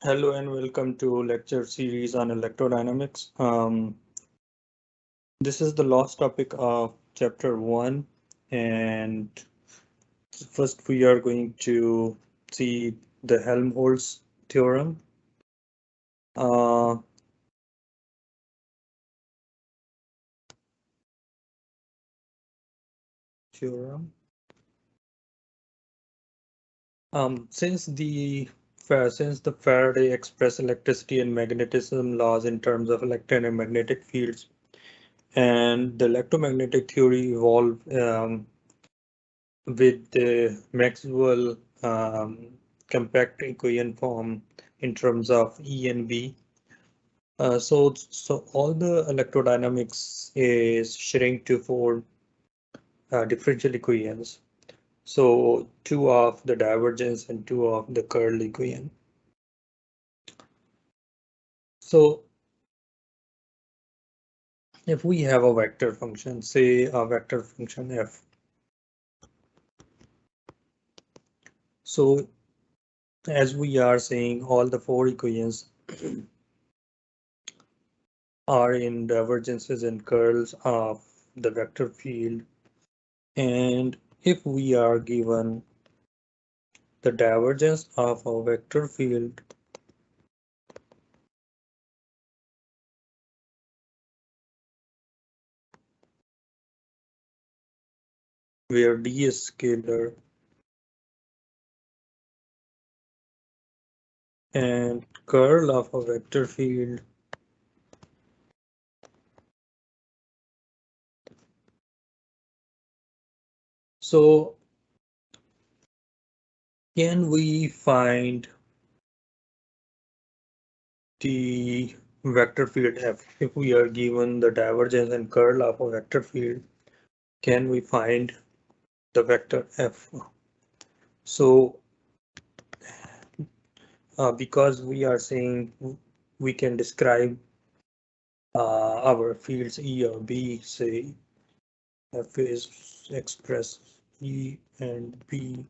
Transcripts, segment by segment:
Hello and welcome to lecture series on electrodynamics. This is the last topic of chapter 1, and first we are going to see the Helmholtz theorem. Uh, theorem. Since the Faraday expressed electricity and magnetism laws in terms of electric and magnetic fields, and the electromagnetic theory evolved with the Maxwell compact equation form in terms of E and B. So all the electrodynamics is shrink to four differential equations. So two of the divergence and two of the curl equation. So if we have a vector function, say a vector function f, so as we are saying, all the four equations are in divergences and curls of the vector field. And if we are given the divergence of a vector field where D is scalar and curl of a vector field so can we find the vector field F if we are given the divergence and curl of a vector field? Can we find the vector F? So because we are saying we can describe our fields E or B, say F is express E and B.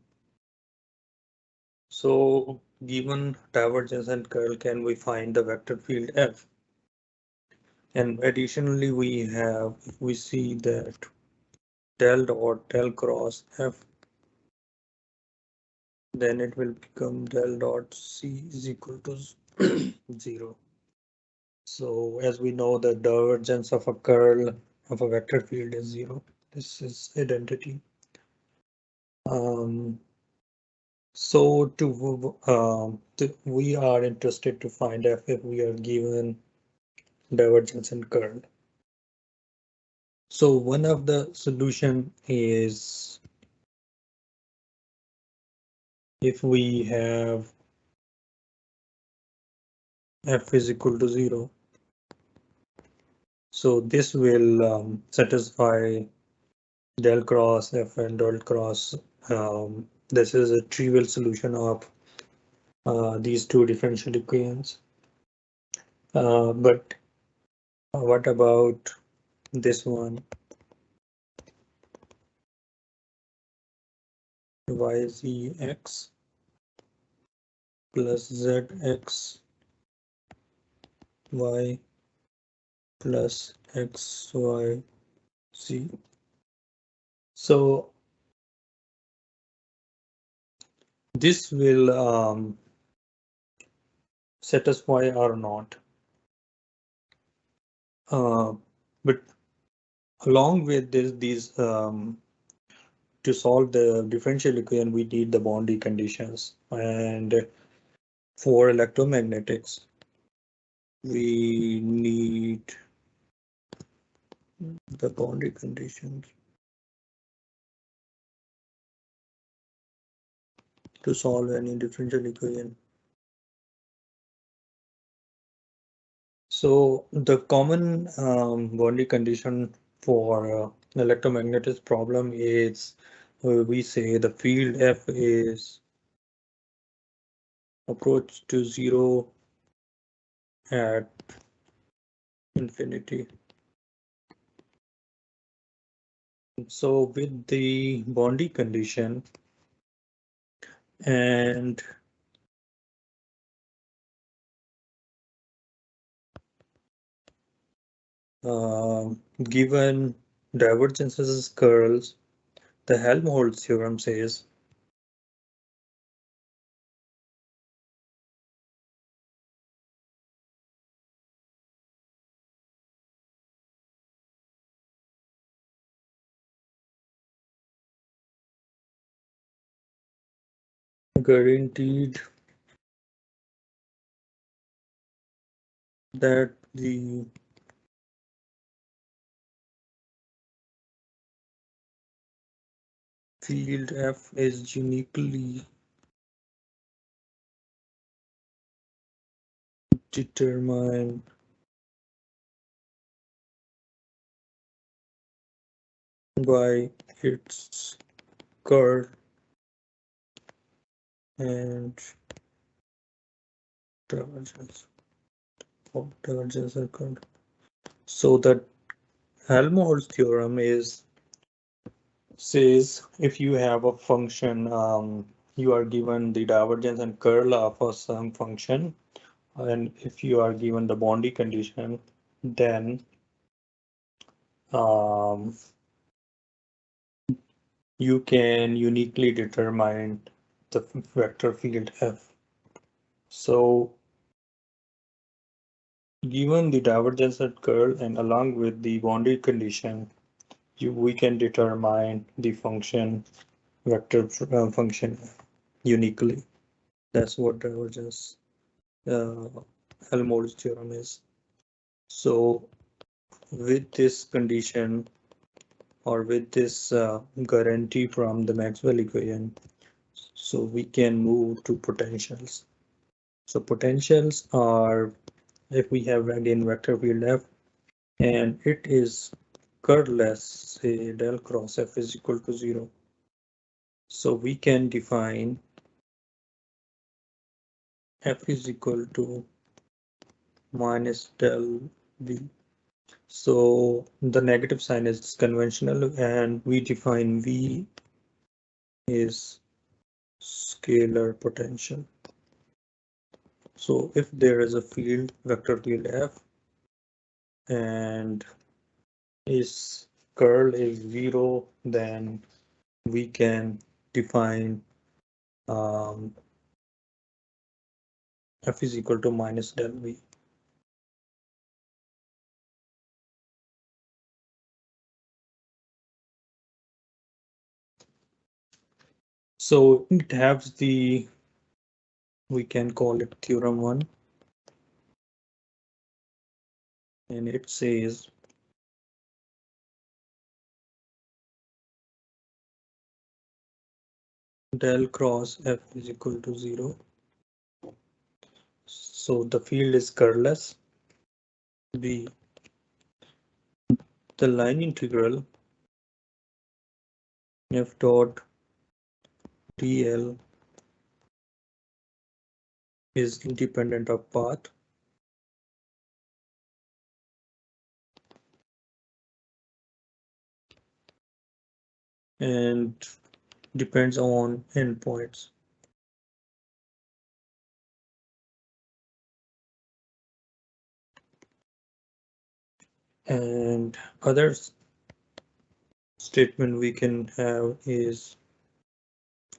So given divergence and curl, can we find the vector field F? And additionally, we see that del cross F, then it will become del dot C is equal to 0. So as we know, the divergence of a curl of a vector field is 0. This is identity. So we are interested to find F if we are given divergence and curl. So one of the solution is if we have F is equal to 0. So this will satisfy del cross F and del cross. This is a trivial solution of these two differential equations. But what about this one? YZX plus ZX Y plus XYZ. So this will satisfy or not. But along with these to solve the differential equation, we need the boundary conditions. And for electromagnetics, we need the boundary conditions to solve any differential equation. So the common boundary condition for electromagnetic problem is we say the field F is approach to 0 at infinity. So with the boundary condition and Given divergences curls, the Helmholtz theorem says guaranteed that the field F is uniquely determined by its curl and divergence. Oh, divergence and curl. So the Helmholtz theorem is says if you have a function, you are given the divergence and curl of a some function, and if you are given the boundary condition, then um, you can uniquely determine the vector field F. So given the divergence and curl and along with the boundary condition, we can determine the function vector function uniquely. That's what divergence uh, Helmholtz theorem is. So with this condition or with this guarantee from the Maxwell equation, so we can move to potentials. So potentials are, if we have again vector field F and it is curlless, say del cross F is equal to 0. So we can define F is equal to minus del V. So the negative sign is conventional and we define V is scalar potential. So if there is a field, vector field F, and its curl is 0, then we can define F is equal to minus del V. So it has the, we can call it theorem 1, and it says del cross F is equal to 0. So the field is curlless. B, the line integral F dot dl is independent of path. And depends on endpoints. And other statement we can have is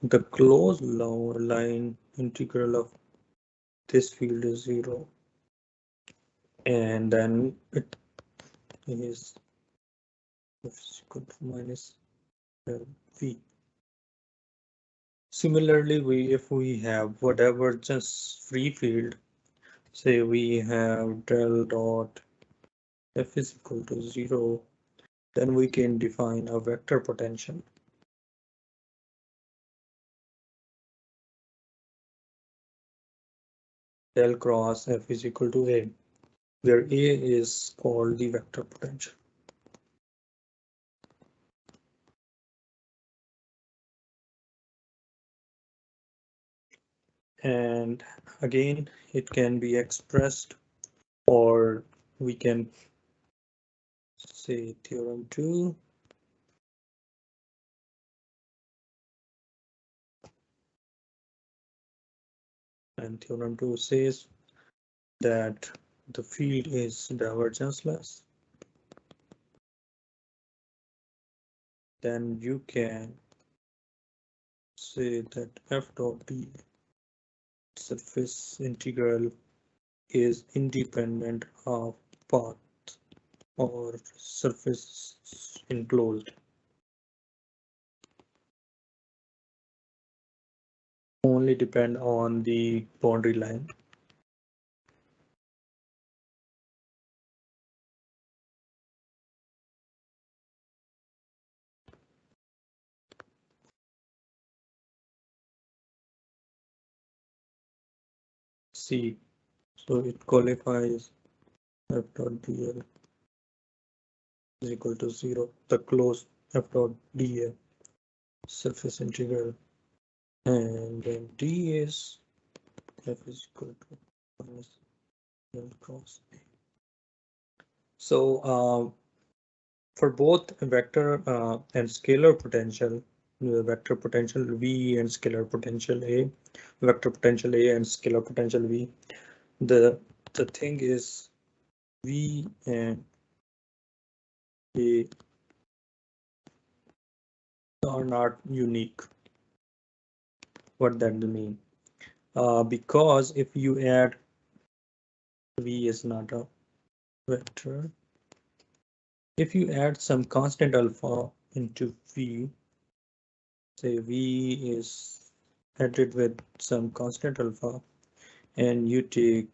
the closed line integral of this field is 0. And then it is equal to minus V. Similarly, if we have whatever just free field, say we have del dot F is equal to 0, then we can define a vector potential. Del cross F is equal to A, where A is called the vector potential. And again, it can be expressed, or we can say theorem 2. And theorem 2 says that the field is divergenceless. then you can say that f dot d surface integral is independent of path or surface enclosed. Only depend on the boundary line. C. So it qualifies f dot dl is equal to 0. The closed f dot dl surface integral, and then d is f is equal to minus l cross a. So for both vector and scalar potential, vector potential V and scalar potential A, vector potential A and scalar potential V, the thing is V and A are not unique. What that mean? Because if you add, V is not a vector. If you add some constant alpha into V, say V is added with some constant alpha, and you take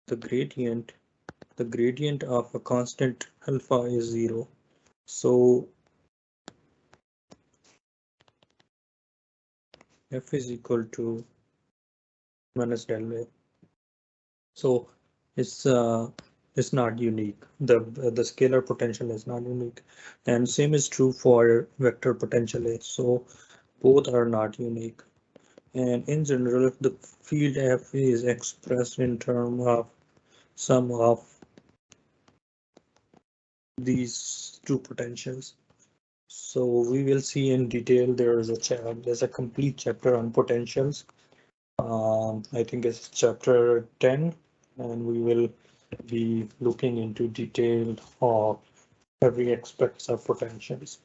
the gradient of a constant alpha is 0. So f is equal to minus del A. So it's not unique. The scalar potential is not unique, and same is true for vector potential A. So both are not unique. And in general, the field F is expressed in terms of sum of these two potentials. So we will see in detail. There's a complete chapter on potentials. I think it's chapter 10, and we will be looking into detail of every aspects of potentials.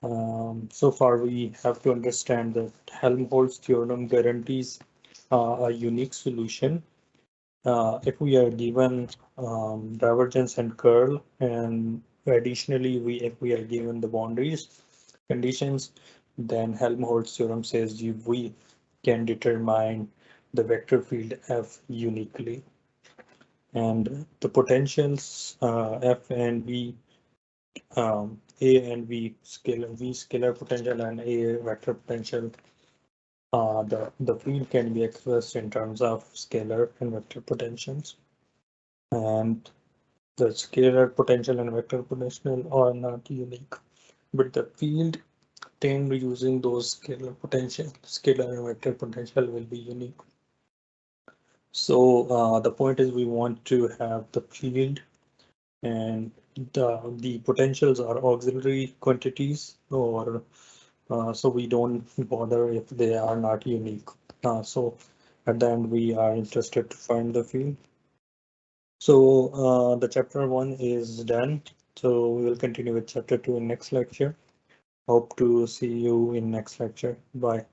So far, we have to understand that Helmholtz theorem guarantees a unique solution. If we are given divergence and curl, and additionally, if we are given the boundaries conditions, then Helmholtz theorem says we can determine the vector field F uniquely. And the potentials F and V, A and V scalar potential and A vector potential, the field can be expressed in terms of scalar and vector potentials. And the scalar potential and vector potential are not unique, but the field obtained using those scalar and vector potential will be unique. So the point is we want to have the field, and the potentials are auxiliary quantities, or so we don't bother if they are not unique. So at the end we are interested to find the field. So the chapter 1 is done. So we will continue with chapter 2 in next lecture. Hope to see you in next lecture. Bye.